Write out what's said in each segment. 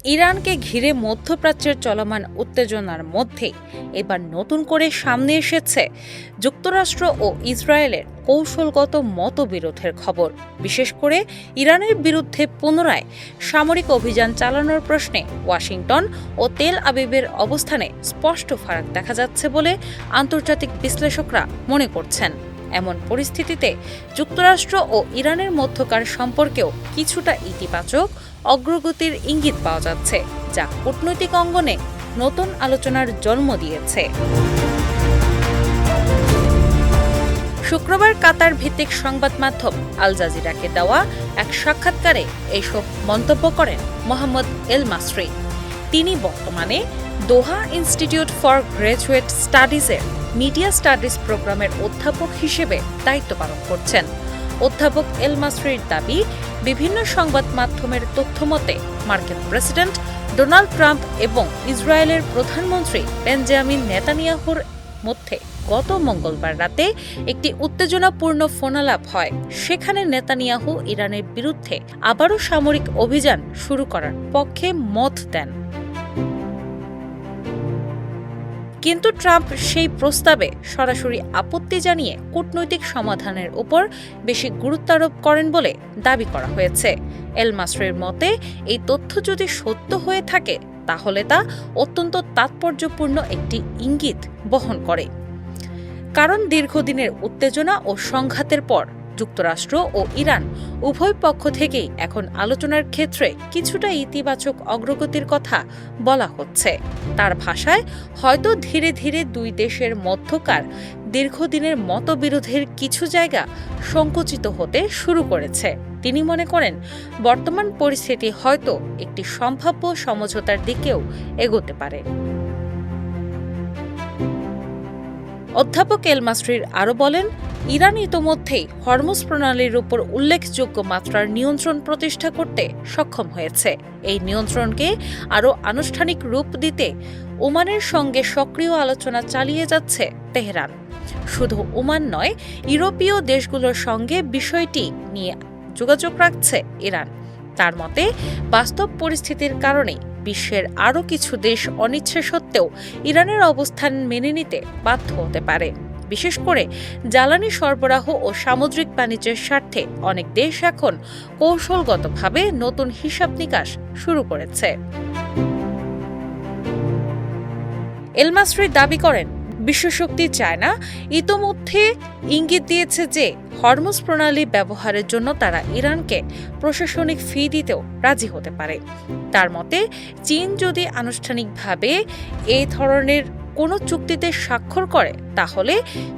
ইরানকে ঘিরে মধ্যপ্রাচ্যের চলমান উত্তেজনার মধ্যে এবার নতুন করে সামনে এসেছে যুক্তরাষ্ট্র ও ইসরায়েলের কৌশলগত মতবিরোধের খবর। বিশেষ করে ইরানের বিরুদ্ধে পুনরায় সামরিক অভিযান চালানোর প্রশ্নে ওয়াশিংটন ও তেল আবিবের অবস্থানে স্পষ্ট ফারাক দেখা যাচ্ছে বলে আন্তর্জাতিক বিশ্লেষকরা মনে করছেন। এমন পরিস্থিতিতে যুক্তরাষ্ট্র ও ইরানের মধ্যকার সম্পর্কেও কিছুটা ইতিবাচক অগ্রগতির ইঙ্গিত পাওয়া যাচ্ছে, যা কূটনৈতিক অঙ্গনে নতুন আলোচনার জন্ম দিয়েছে। শুক্রবার কাতার ভিত্তিক সংবাদ মাধ্যম আল জাজিরাকে দেওয়া এক সাক্ষাৎকারে এইসব মন্তব্য করেন মোহাম্মদ এল মাসরি। তিনি বর্তমানে দোহা ইনস্টিটিউট ফর গ্র্যাজুয়েট স্টাডিজের মিডিয়া স্টাডিজ প্রোগ্রামের অধ্যাপক হিসেবে দায়িত্ব পালন করছেন। অধ্যাপক এল মাসরির দাবি, বিভিন্ন সংবাদ মাধ্যমের তথ্যমতে মার্কিন প্রেসিডেন্ট ডোনাল্ড ট্রাম্প এবং ইসরায়েলের প্রধানমন্ত্রী বেঞ্জামিন নেতানিয়াহুর মধ্যে গত মঙ্গলবার রাতে একটি উত্তেজনাপূর্ণ ফোনালাপ হয়। সেখানে নেতানিয়াহু ইরানের বিরুদ্ধে আবারও সামরিক অভিযান শুরু করার পক্ষে মত দেন, কিন্তু ট্রাম্প সেই প্রস্তাবে সরাসরি আপত্তি জানিয়ে কূটনৈতিক সমাধানের উপর বেশি গুরুত্ব আরোপ করেন বলে দাবি করা হয়েছে। এল মাসরির মতে, এই তথ্য যদি সত্য হয়ে থাকে তাহলে তা অত্যন্ত তাৎপর্যপূর্ণ একটি ইঙ্গিত বহন করে, কারণ দীর্ঘদিনের উত্তেজনা ও সংঘাতের পর যুক্তরাষ্ট্র ও ইরান উভয় পক্ষ থেকেই এখন আলোচনার ক্ষেত্রে কিছুটা ইতিবাচক অগ্রগতির কথা বলা হচ্ছে। তার ভাষায়, হয়তো ধীরে ধীরে দুই দেশের মধ্যকার দীর্ঘদিনের মতবিরোধের কিছু জায়গা সংকুচিত হতে শুরু করেছে। তিনি মনে করেন, বর্তমান পরিস্থিতি হয়তো একটি সম্ভাব্য সমঝোতার দিকেও এগোতে পারে। অধ্যাপক এল মাসরির আরও বলেন, ইরান ইতোমধ্যেই হরমুজ প্রণালীর উপর উল্লেখযোগ্য মাত্রার নিয়ন্ত্রণ প্রতিষ্ঠা করতে সক্ষম হয়েছে। এই নিয়ন্ত্রণকে আরও আনুষ্ঠানিক রূপ দিতে ওমানের সঙ্গে সক্রিয় আলোচনা চালিয়ে যাচ্ছে তেহরান। শুধু ওমান নয়, ইউরোপীয় দেশগুলোর সঙ্গে বিষয়টি নিয়ে যোগাযোগ রাখছে ইরান। তার মতে, বাস্তব পরিস্থিতির কারণে বিশ্বের আরও কিছু দেশ অনিচ্ছা সত্ত্বেও ইরানের অবস্থান মেনে নিতে বাধ্য হতে পারে। বিশেষ করে জ্বালানি সরবরাহ ও সামুদ্রিক বাণিজ্যের স্বার্থে অনেক দেশ এখন কৌশলগতভাবে নতুন হিসাব নিকাশ শুরু করেছে। এল মাসরি দাবি করেন, বিশ্বশক্তি চায়না ইতোমধ্যে ইঙ্গিত দিয়েছে যে হরমুজ প্রণালী ব্যবহারের জন্য তারা ইরানকে প্রশাসনিক ফি দিতেও রাজি হতে পারে। তার মতে, চীন যদি আনুষ্ঠানিকভাবে এই ধরনের কোনো চুক্তিতে স্বাক্ষর করে তাহলে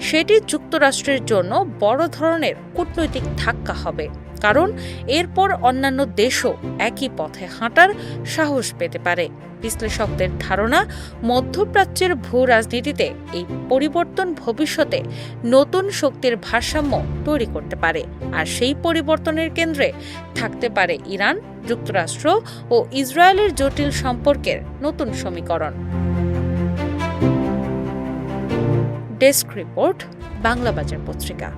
সেটি যুক্তরাষ্ট্রের জন্য বড় ধরনের কূটনৈতিক ধাক্কা হবে, কারণ এরপর অন্যান্য দেশও একই পথে হাঁটার সাহস পেতে পারে। বিশ্লেষকদের ধারণা, মধ্যপ্রাচ্যের ভূ রাজনীতিতে এই পরিবর্তন ভবিষ্যতে নতুন শক্তির ভারসাম্য তৈরি করতে পারে, আর সেই পরিবর্তনের কেন্দ্রে থাকতে পারে ইরান, যুক্তরাষ্ট্র ও ইসরায়েলের জটিল সম্পর্কের নতুন সমীকরণ। ডেস্ক রিপোর্ট, বাংলা বাজার পত্রিকা।